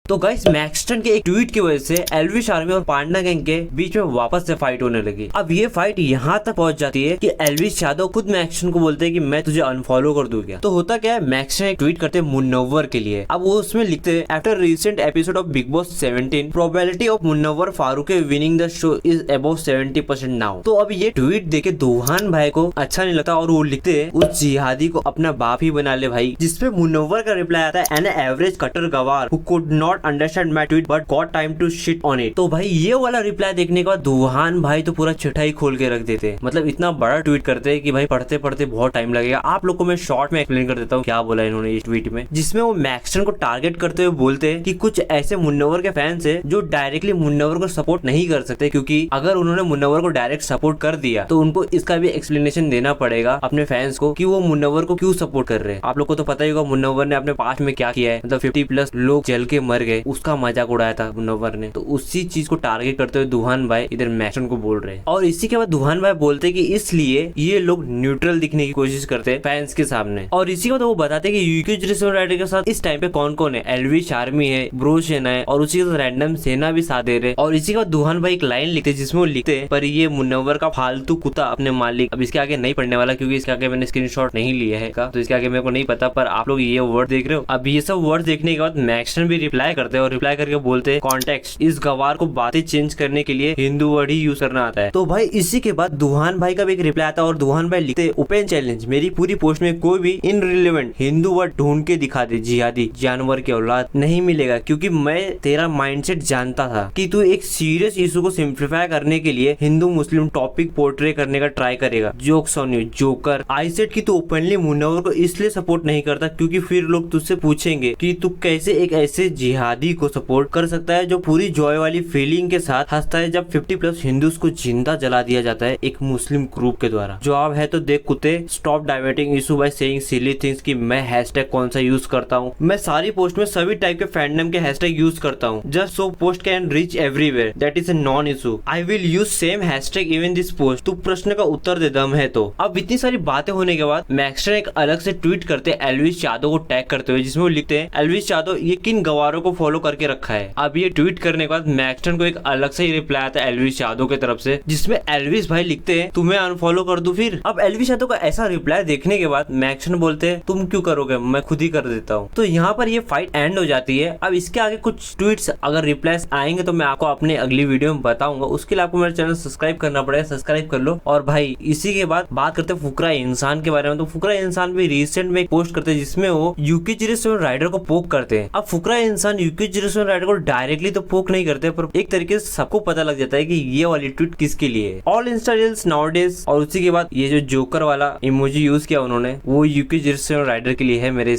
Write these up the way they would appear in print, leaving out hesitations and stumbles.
तो guys Maxton के एक ट्वीट की वजह से एल्विश आर्मी और पांडा गैंग के बीच में वापस से फाइट होने लगी। अब ये फाइट यहाँ तक पहुंच जाती है कि एल्विश यादव खुद मैक्सटन को बोलते हैं कि मैं तुझे अनफॉलो कर दूं क्या। तो होता क्या है, मैक्सटन एक ट्वीट करते हैं मुन्नवर के लिए। अब वो उसमें लिखते हैं after recent episode of big boss 17 probability of Munawar Farooq winning the show is above 70% now. तो अब ये ट्वीट देखे दुहान भाई को अच्छा नहीं लगता और वो लिखते हैं उस जिहादी को अपना बाप ही बना ले भाई, जिसपे मुन्नवर का रिप्लाई आता है एन एवरेज कटर गवार who could not understand my tweet but got time to shit on it. तो भाई ये वाला रिप्लाई देखने के बाद दुहान भाई तो पूरा चिठाई खोल के रख देते हैं। मतलब इतना बड़ा ट्वीट करते हैं कि भाई पढ़ते पढ़ते बहुत टाइम लगेगा। आप लोग को मैं शॉर्ट में एक्सप्लेन कर देता हूँ क्या बोला इन्होंने इस ट्वीट में, जिसमें वो मैक्सटन को टारगेट करते हुए बोलते हैं कि कुछ ऐसे मुन्नवर के फैंस है जो डायरेक्टली मुन्नवर को सपोर्ट नहीं कर सकते, क्योंकि अगर उन्होंने मुन्नवर को डायरेक्ट सपोर्ट कर दिया तो उनको इसका भी एक्सप्लेनेशन देना पड़ेगा अपने फैंस को कि वो मुन्नवर को क्यों सपोर्ट कर रहे हैं। आप लोग को तो पता ही होगा मुन्नवर ने अपने पास्ट में क्या किया है, मतलब 50+ लोग जल के मर गए, उसका मजाक उड़ाया था मुन्नवर ने। तो उसी चीज को टारगेट करते हुए दुहान भाई इधर मैक्सटन को बोल रहे हैं। और इसी के बाद दुहान भाई बोलते हैं कि इसलिए ये लोग न्यूट्रल दिखने की कोशिश करते हैं फैंस के सामने। और इसी के बाद वो बताते हैं कि यूके जेरूसलम राइडर के साथ इस टाइम पे कौन कौन है, एल्विश आर्मी है, ब्रो सेना है और उसी के साथ रैंडम सेना भी साथ दे रहे। और इसी के बाद दुहान भाई एक लाइन लिखते हैं जिसमें वो लिखते हैं पर ये मुन्नवर का फालतू कुत्ता अपने मालिक। अब इसके आगे नहीं पढ़ने वाला क्योंकि इसके आगे मैंने स्क्रीनशॉट नहीं लिया है, तो इसके आगे मेरे को नहीं पता, पर आप लोग ये वर्ड देख रहे हो। अब ये सब वर्ड देखने के बाद मैक्सटन भी रिप्लाई करते हैं और रिप्लाई करके बोलते हैं कॉन्टेक्स्ट, इस गवार को बातें चेंज करने के लिए हिंदू वर्ड ही यूज करना आता है। तो भाई इसी के बाद दुहान भाई का भी एक रिप्लाई आता है और दुहान भाई लिखते हैं ओपन चैलेंज, मेरी पूरी पोस्ट में कोई भी इनरिलेवेंट हिंदू वर्ड ढूंढ के दिखा दे, जिहादी जानवर की औलाद नहीं मिलेगा, क्योंकि मैं तेरा माइंडसेट जानता था कि तू एक सीरियस इशू को सिंप्लीफाई करने के लिए हिंदू मुस्लिम टॉपिक पोर्ट्रे करने का ट्राई करेगा। Jokes on you joker. I said कि तू ओपनली मुन्नवर को इसलिए सपोर्ट नहीं करता क्योंकि फिर लोग तुझसे पूछेंगे कि तू कैसे एक ऐसे जिहादी को सपोर्ट कर सकता है जो पूरी जॉय वाली फीलिंग के साथ हंसता है जब 50+ हिंदूज को जिंदा जला दिया जाता है एक मुस्लिम ग्रुप के द्वारा। जवाब है तो देख कुत्ते, stop diverting issue by saying silly things कि मैं हैशटैग कौन सा यूज करता हूँ। मैं सारी पोस्ट में सभी टाइप के फैंडम के हैशटैग यूज करता हूँ, just so post can reach everywhere, that is a non issue. I will use same hashtag even this post. तू प्रश्न का उत्तर दे दम है तो। अब इतनी सारी बातें होने के बाद मैक्सटन एक अलग से ट्वीट करते हैं एल्विश यादव को टैग करते हुए, जिसमें वो लिखते हैं एल्विश यादव ये किन गवारों को फॉलो करके रखा है। अब ये ट्वीट करने के बाद मैक्सटन को एक अलग से ही रिप्लाई आता है एल्विश यादव की तरफ से, जिसमें एल्विश भाई लिखते हैं तुम्हें अनफॉलो कर दूं फिर। अब एल्विश यादव का ऐसा रिप्लाई देखने के बाद मैक्सटन बोलते हैं तुम क्यों करोगे, मैं खुद ही कर देता हूँ। तो यहाँ पर ये फाइट एंड हो जाती है। अब इसके आगे कुछ ट्वीट्स अगर रिप्लाईज आएंगे तो मैं आपको अपने अगली वीडियो में बताऊंगा। उसके लिए आपको मेरा चैनल सब्सक्राइब करना पड़ेगा, सब्सक्राइब कर लो। और भाई इसी के बाद बात करते हैं फुकरा इंसान के बारे में। तो फुकरा इंसान भी रिसेंट में एक पोस्ट करते हैं जिसमें वो यूके जेरूसलम राइडर को पोक करते हैं। अब फुकरा इंसान यूके जेरूसलम राइडर को डायरेक्टली तो पोक नहीं करते, पर एक तरीके से सबको पता लग जाता है कि ये वाली ट्वीट किसके लिए है, ऑल इंस्टा रील्स नाउडेज। और उसी के बाद ये जो जोकर वाला इमोजी यूज किया उन्होंने वो यूके जेरूसलम राइडर के लिए है मेरे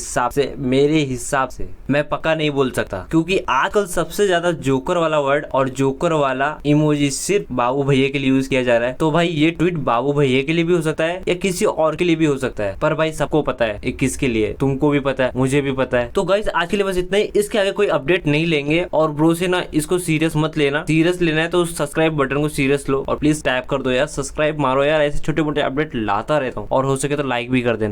हिसाब से। मैं पक्का नहीं बोल सकता क्योंकि आजकल सबसे ज्यादा जोकर वाला वर्ड और जोकर वाला इमोजी सिर्फ बाबू भैया के लिए यूज किया जा रहा है। तो भाई ये ट्वीट बाबू भैया के लिए भी हो सकता है या किसी और के लिए भी हो सकता है, पर भाई सबको पता है ये किसके लिए, तुमको भी पता है, मुझे भी पता है। तो गाइस आज के लिए बस इतना ही, इसके आगे कोई अपडेट नहीं लेंगे। और ब्रो से ना इसको सीरियस मत लेना, सीरियस लेना है तो सब्सक्राइब बटन को सीरियस लो और प्लीज टैप कर दो यार, सब्सक्राइब मारो यार, ऐसे छोटे मोटे अपडेट लाता रहता हूँ और हो सके तो लाइक भी कर देना।